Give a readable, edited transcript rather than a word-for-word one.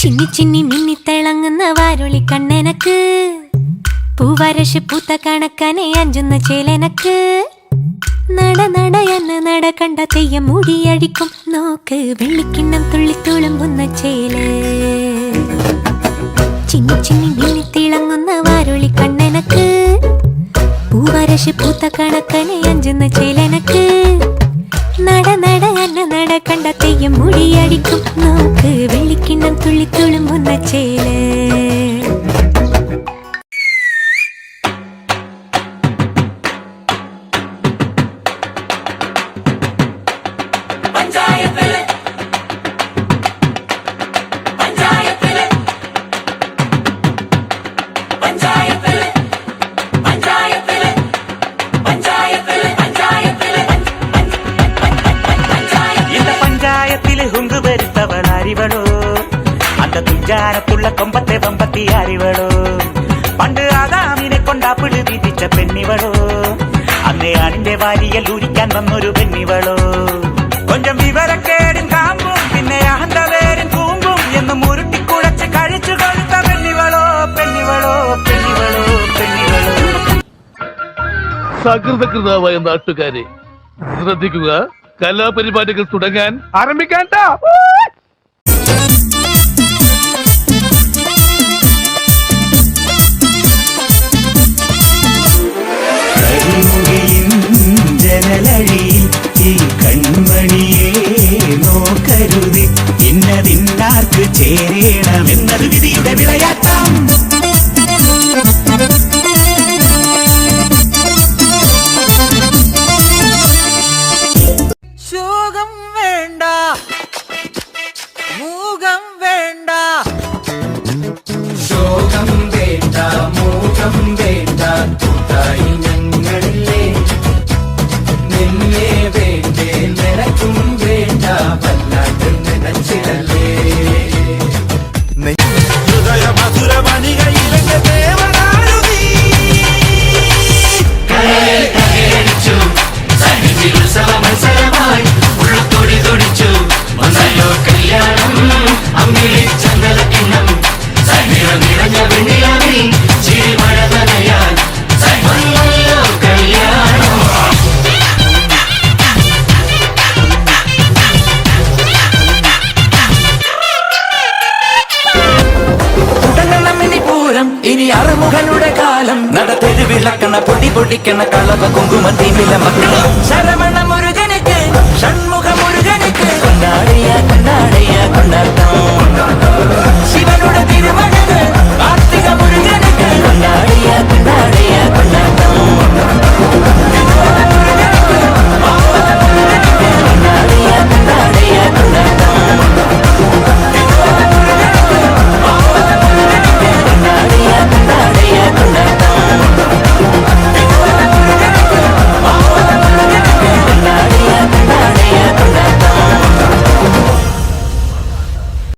ചിന്നി ചിന്നി മിന്നിത്തിളങ്ങുന്ന വാരുളി കണ്ണെനക്ക് പൂവരശ് പൂത്ത കണക്കനെ അഞ്ചുന്ന ചേലനക്ക് നട നട എന്ന നട കണ്ട തെയ്യം മൂടിയഴിക്കും നോക്ക് വെള്ളിക്കിണ്ണം തുള്ളിത്തുളുമ്പുന്ന ചേല് ചിന്നി ചിന്നി മിന്നിത്തിളങ്ങുന്ന വാരുളി കണ്ണെനക്ക് പൂവരശ് പൂത്ത കണക്കനെ അഞ്ചുന്ന ചേലനക്ക് നട നട എന്ന നട കണ്ട തെയ്യം മൂടിയഴിക്കും നോക്ക് വെള്ളിക്കിണ്ണം തുള്ളിത്തുളുമ്പുന്ന ചേല് அந்த துஞ்சாரத்துள்ள கொம்பத்தை வம்பத்தி அறிவளோ பண்டு ആദാമിനെ കൊണ്ടാപ്പിള് വീതിച്ച പെണ്ണിവളോ അന്നേ ആണിന്റെ വാരിയൽ ഊരിക്കാൻ വന്നൊരു പെണ്ണിവളോ കൊഞ്ചം വിവരക്കേടും കാമ്പും പിന്നെ അഹന്തവേരും കൂമ്പും എന്ന് മുരുട്ടിക്കുഴച്ച് കഴിച്ചു കൊഴുത്ത പെണ്ണിവളോ പെണ്ണിവളോ പെണ്ണിവളോ പെണ്ണിവളോ. സകൃതകൃതാവായ നാട്ടുകാരെ ശ്രദ്ധിക്കുക, കലാപരിപാടികൾ തുടങ്ങാൻ ആരംഭിക്കാൻ. ജനലഴിയിൽ ഈ കൺമണിയെ നോക്കരുത്, ഇന്നതിന്നാർക്ക് ചേരണമെന്നത് വിധിയുടെ വിളയാട്ടം. ശോകം വേണ്ട, മൂകം വേണ്ട, ശോകം വേണ്ട, മൂകം വേണ്ട, കൂട്ടായി ഞങ്ങളില്ലേ. നിന്നെ വേണ്ടേ, നിനക്കും വേണ്ട, വല്ലാണ്ട് നനച്ചിടല്ലേ. ഹൃദയ മധുര മണികയിലെ ദേവനാരു നീ. ഉത്സവ മത്സരമായി ഉള്ളത്തൊടി തൊടിച്ചു വന്നല്ലോ കല്യാണം. അമ്മിളി ചന്ദന കിണ്ണം സന്നിറം നിറഞ്ഞ വെണ്ണിലാവിൽ ചിരിമഴ നനയാൻ വന്നല്ലോ കല്യാണം. പൂരം ഇനി അറുമുഖനുടെ കാലം. നടത്തെരു വിളക്കണ പൊടി പൊടിക്കണ കളവ കുങ്കുമ തീമില മക്കളും